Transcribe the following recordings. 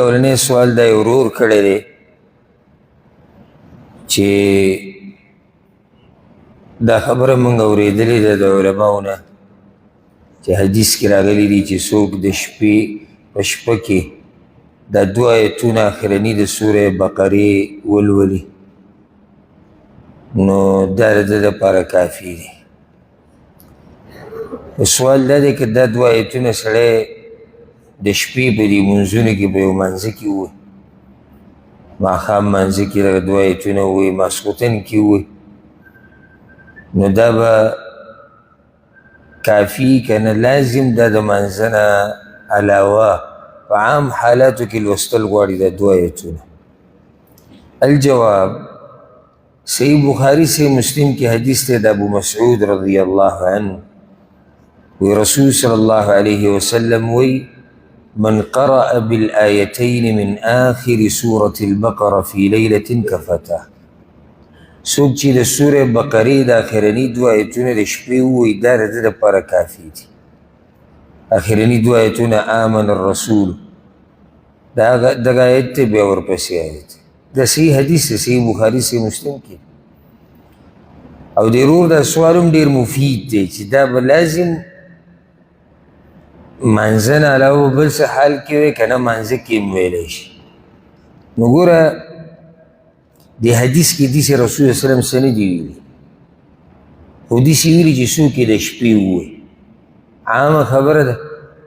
اولنی سوال دا یو ورور کړی دی چې دا خبره موږ اورېدلې ده د علماو نه چې حدیث کې راغلی دي چې څوک د شپې په شپه کې دا دوه ایتونه اخرني د سورې بقرې ولولي نو دا د ده دپاره کافي دی. سوال دا دی که دا دوه ایتونه سړی د شپې په دې منځونو کې په یو منځه کې ووایي، ماښام منځه کې دغه دوه ایتونه ووایي، ماسخوتن کې ووایي، نو دا به کافي که نه لازم دا د منځه نه علاوه په عام حالاتو کې لوستل غواړي دا دوه ایتونه؟ الجواب، صحیح بخاري صحیح مسلم کې حدیث دی د ابو مسعود رضی الله عنه وی رسول صلی الله علیه وسلم وی من قرأ بالآيتين من آخر سورة البقرة في ليلة كفته. څوک چې د سورې بقرې د آخرني دوه ایتونه د شپې ووایي دا د ده دپاره کافي دي. آخرني دوه ایتونه آمن الرسول دغه آیت دی، بیا ورپسې آیت دا صحیح حدیث دی، صحیح بخاري صحیح مسلم کې. او د ورور دا سوال هم ډېر مفید دی چې دا به لازم منځه نه علاوه بل څه حال کې وی که نه منځه کې هم ویلی شي. نو ګوره د حدیث کې داسې رسول صلی وسلم څه نه دي ویلي، خو داسې ویلي چې څوک یې د شپې ووایي. عامه خبره ده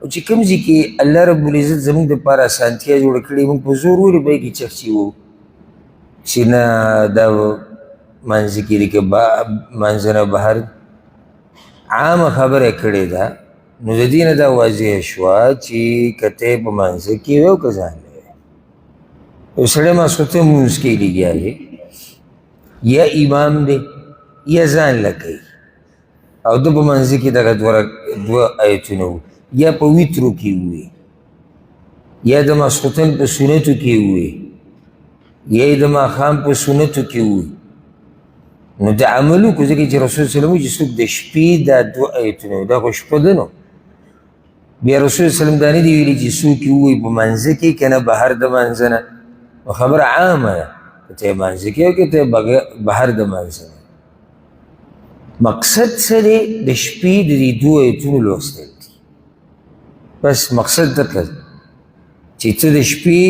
او چې کوم ځای کې الله رب العزت زموږ دپاره اسانتیا جوړه کړې موږ په زور ولې به یې کې چخچي وو چې نه دا منځه کې دي که منځه نه بهر. عامه خبره یې کړې ده، نو د دې نه دا واضح شوه چې که ته یې په منځه کې وی او که ځان له وی. یو سړی ماسخوتن لمونځ کې لګیا دی، یا امام دی یا ځان له کوي او ده په منځه کې دغه دوه ایتونه وو، یا په ویترو کې ووایي، یا د ماسخوتن په سنتو کې ووایي، یا یې د ماښام په سنتو کې ووایي. نو د عمل وکړو ځکه چې رسول صلی الله علیه وسلم چې څوک د شپې دا دوه ایتونه وایي، دا خو شپه ده نو. بیا رسول صلی الله علیه وسلم دا نه دي ویلي چې څوک یې ووایي په منځه کې که نه بهر د منځه نه. نو خبره عامه ده، که ته یې منځه کې او که ته یې بهر د منځه نه. مقصد څه دی؟ د شپې د دې دوه ایتونو لوستل دي. بس مقصد درته چې ته د شپې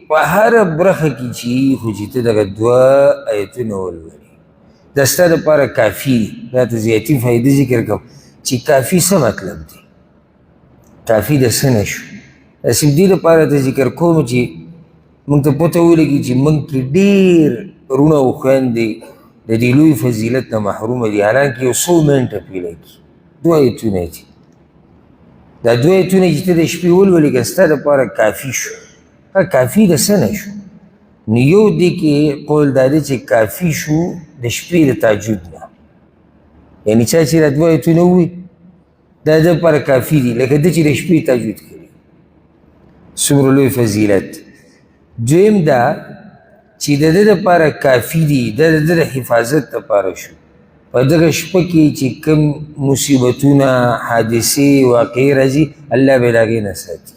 په هره برخه کې چې خو چې ته دغه دوه ایتونه ولولې دا ستا دپاره کافي دي. دا ته زیاتي فایده ذکر کوم چې کافي څه مطلب دی، کافي د څه نه شو. صرف دې لپاره ته ذکر کوم چې موږ ته پته ولګي چې موږ کې ډېر وروڼه او خویندې د دې لوی فضیلت نه محرومه دي، حالانکې یو څو منټه پرې لګي. دوه ایتونه دي، دا دوه ایتونه چې ته د شپې ولولې که ستا دپاره کافي شو. کافي د څه نه شو؟ نو یو دې کې قول دا دی چې کافي شو د شپې د تهجد نه، یعنې چا چې دا دوه ایتونه ووایي دا د لپاره کافي دي، لکه ده چې د شپې تهجد کوي، څومره لوی فضیلت. دویم دا چې د ده دپاره کافي دي، د ده د حفاظت دپاره شو، په دغه شپه کې چې کوم مصیبتونه حادثې واقعې راځي الله به له هغې نه ساتي.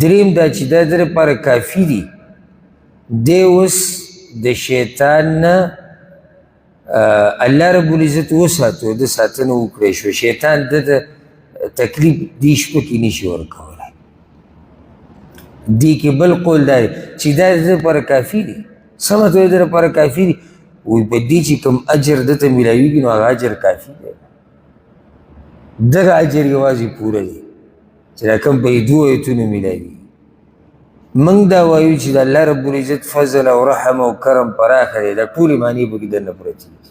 دریم دا چې دا د ده دپاره کافي دي دی اوس د شیطان نه الله رب العزت وساتو، د ساتنه وکړی شو، شیطان ده ته تکلیف دې شپه کې نشي ورکولی. دې کې بل قول دا دی چې دا د ده لپاره کافي دي. څه مطلب د ده لپاره کافي دي؟ وایي په دې چې کوم اجر ده ته میلاویږي نو هغه اجر کافي دی. دغه اجر یوازې پوره دی چې دا کوم په دوه ایتونو میلاویږي. موږ دا وایو چې د الله رب العزت فضل او رحم او کرم پراخه دی، دا ټولې معنی پکې درنه پرتې دي.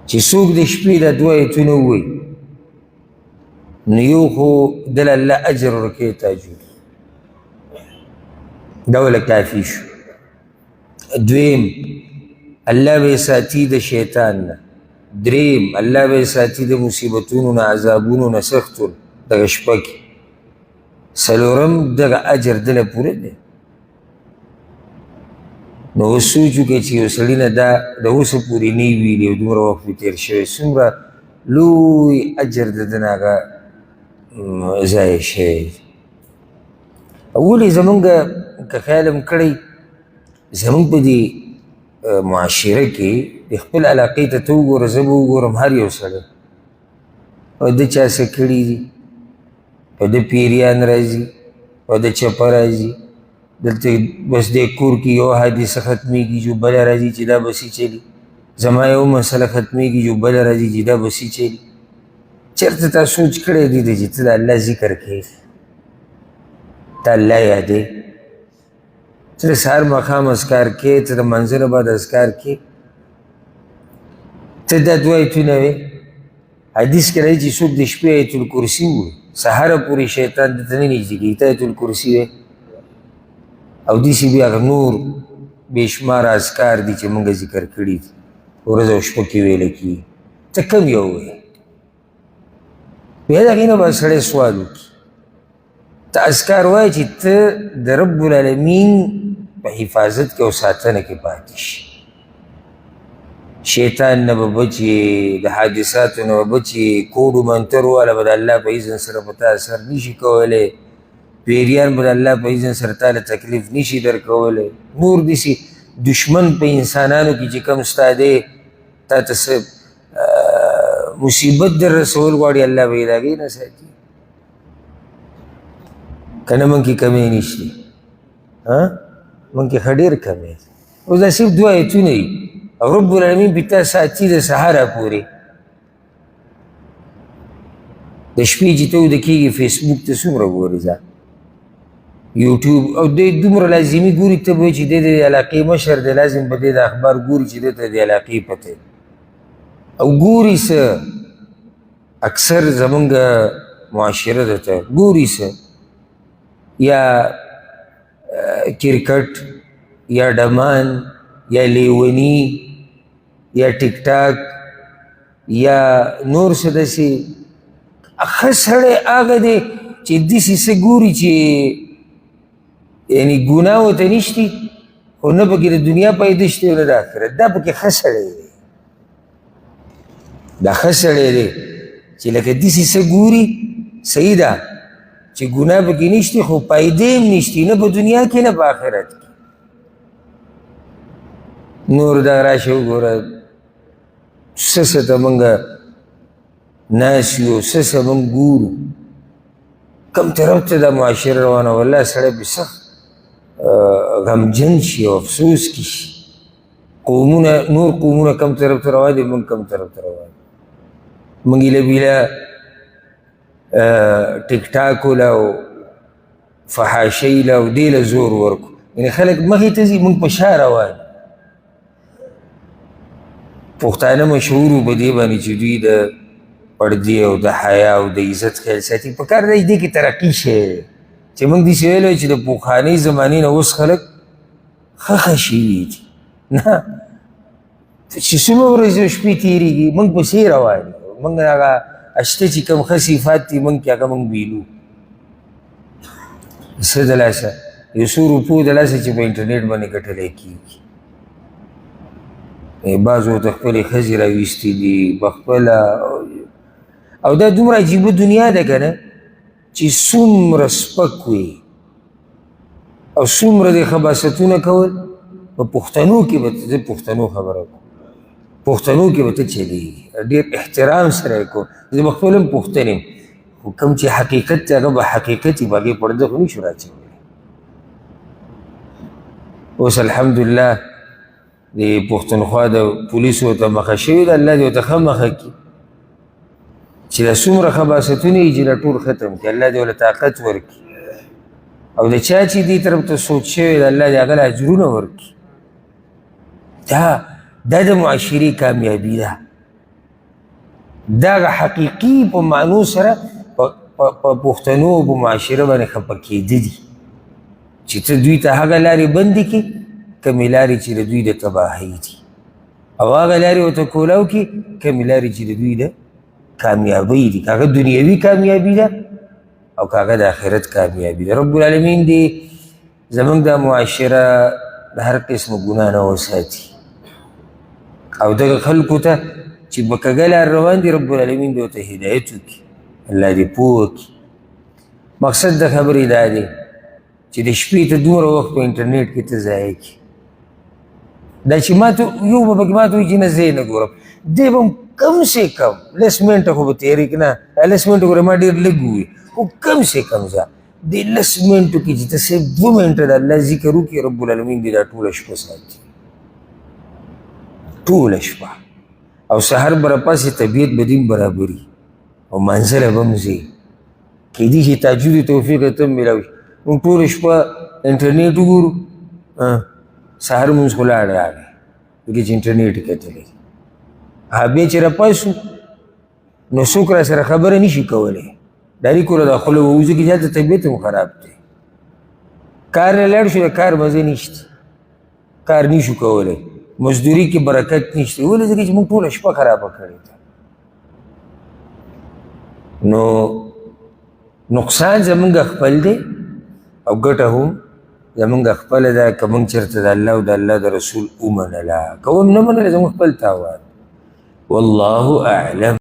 چې څوک د شپې دا دوه ایتونه ووایي نو یو خو دله الله اجر ورکوي تهجد، دا وله کافي شو. دویم الله به یې ساتي د شیطان نه. دریم الله به یې ساتي د مصیبتونو نه، عذابونو نه، سختو دغه شپه کې. څلورم دغه اجر دله پوره دی. نو اوس سوچ وکړئ چې یو سړي نه دا د اوسه پورې نه وي ویلي او دومره وخت پرې تېر شوی، څومره لوی اجر د ده نه هغه ضایع شوی. ولې زمونږ که خیال هم کړی زمونږ په دې معاشره کې د خپل علاقې ته وګوره، زه به وګورم هر یو سړی او د چا څه کړي دي، او د پیریان راځي او د چپه راځي، دلته بس د کور کې یو حادثه ختمیږي جو بله راځي چې دا بسې چلي، زما یو مسله ختمیږي جو بله راځي چې دا بسې چلي. چېرته تا سوچ کړی دی چې ته د الله ذکر کوې، ته الله یادې، ته د سهار ماښام اذکار کې، ته د منځه نه بعد اذکار کې، ته دا دوه ایتونه وې. حدیث کې راځي چې څوک د شپې ایت الکرسي ووایي سهاره پورې شیطان درته نه نږدې کېږي، ته ایت الکرسي وې. او داسې بیا نور بې شماره اذکار دي چې موږ ذکر کړي دي ورځ او شپه کې ویله کېږي، ته کوم یو وایې؟ بیا د هغې نه به سړی سوال وکړي. ته اذکار وایه چې ته د رب العالمین په حفاظت کې او ساتنه کې پاتې شي، شیطان نه به بچې، د حادثاتو نه به بچې، کوډو منترو والا به د الله په اذن سره په تا اثر نشي کولی، پیریان به د الله په اذن سره تا له تکلیف نشي درکولی، نور داسې دشمن په انسانانو کې چې کوم ستا دی تا ته څه مصیبت در رسول غواړي الله به یې د هغې نه ساتي. که نه موږ کې کمی نشته، موږ کې ښه ډېر کمی دی. اوس دا صرف دوه ایتونه دي او رب العالمین پې تا ساتي د سهاره پورې. د شپې چې ته وده کېږي فیسبوک ته څومره ګورې ځه، یوټیوب، او دی دومره لازمي ګوري ته به وایي چې دی د علاقې مشر دی، لازم به دی د اخبار ګوري چې دی ته د علاقې پته دی. او ګوري څه اکثر زمونږ معاشره ده ته ګوري څه، یا کرکټ یا ډمان یا لیونی یا ټیک ټاک یا نور څه داسې. ښه سړی هغه دی چې داسې څه ګوري چې یعنې ګناه ورته نشتي، خو نه پکې د دنیا پیدا شته او نه د آخرت، دا پکې ښه سړی دی. دا ښه سړی دی چې لکه داسې څه ګوري، صحیح ده چې ګناه پکې نشتي خو پیدې هم نشتي، نه په دنیا کې نه په آخرت کې. نور دا راشه وګوره څه څه ته موږ ناست یو، څه څه موږ ګورو، کوم طرف ته دا معاشره روانه، والله سړی پې سخت غمجن شي او افسوس کې شي. قومونه نور قومونه کم طرف ته روان دي، موږ کم طرف ته روان دي. موږ ایله بیله ټیک ټاکو له او فحاشۍ له او دې له زور ورکو، یعنې خلک مخې ته ځي، موږ په شا روان یو. پښتانه مشهور وو په دې باندې چې دوی د پردې او د حیا او د عزت خیال ساتي. په کار دی دې کې ترقي شوی دی چې موږ داسې ویلی چې د پخوانۍ زمانې نه اوس خلک ښه شوي دي. نه چې څومره ورځې او شپې تېرېږي موږ پسې روان یو. موږ هغه شته چې کوم ښه صفات دي موږ کې هغه موږ ویلو. څه د لاسه یو څو روپو د لاسه چې په انټرنېټ باندې ګټلی کېږي. بعضو ته خپلې ښځې راویستې دي په خپله، او دا دومره عجیبه دنیا ده که نه چې څومره سپک وي او څومره د خباستونه کول. په پښتنو کې به زه پښتنو خبره کوم، پښتنو کې به ته چلېږي، ډېر احترام سره یې کوم. زه به خپل هم پښتن یم، خو کوم چې حقیقت دی هغه به حقیقت وي، په هغې پرده خو نه شو راچولی. اوس الحمدلله د پښتونخوا د پولیسو ته مخه شوې ده، الله دې ورته ښه مخه کړي چې دا څومره خباستونه یي چې دا ټول ختم کړي، الله دې ورله طاقت ورکړي. او د چا چې دې طرف ته سوچ شوی ده الله دې هغه له اجرونه ورکړي. دا د معاشرې کامیابي ده. دا هغه حقیقي په معنو سره په پښتنو په معاشره باندې خفه کېده دي چې ته دوی ته هغه لارې بندې کړي کمې لارې چې د دوی د تباهۍ دي، او هغه لارې ورته کولاو کړي کمې لارې چې د دوی د کامیابۍ دي، که هغه دنیوي کامیابي ده او که هغه د آخرت کامیابي ده. رب العالمین دې زموږ دا معاشره د هر قسمه ګناه نه وساتي، او دغه خلکو ته چې په کږه لار روان دي رب العالمین دې ورته هدایت وکړي، الله دې پوه وکړي. مقصد د خبرې دا دی چې د شپې ته دومره وخت په انټرنیټ کې ته ضایع کړي. دا چې ما ته یو به پکې ما ته وایي چې نه زه یې نه ګورم، دی به هم کم سے کم لس منټه خو به تېرې کړي، نه لس منټه ګوره ما ډېر لږ ووي، خو کم سے کم ځه دې لس منټو کې چې ته صرف 2 منټه د الله ذکر وکړي، رب العالمین دې دا ټوله شپه ساتي، ټوله شپه. او سحر به راپاسې طبیعت به دې برابري او منزله به هم ځې، کېدای شي تهجد توفیق ته هم میلاو شي. موږ ټوله شپه انټرنیټ وګورو، سحر مونځ خو لاړ راغی ځکه چې انټرنیټ یې کتلی. بیا چې راپاسو نو څوک را سره خبره نه شي کولی، ډایرکټ ورته دا خوله ووځي چې هلته طبیعت هم خراب دی. کار نه لاړ شو، د کار مزه نشته، کار نه شو کولی، مزدوري کې برکت نشته. ولې؟ ځکه چې موږ ټوله شپه خرابه کړې ده. نو نقصان زمونږ خپل دی او ګټه هم زمونږ خپله ده. که موږ چېرته د الله او د الله د رسول ومنله، که هم نه منله زموږ خپل تاوان. والله اعلم.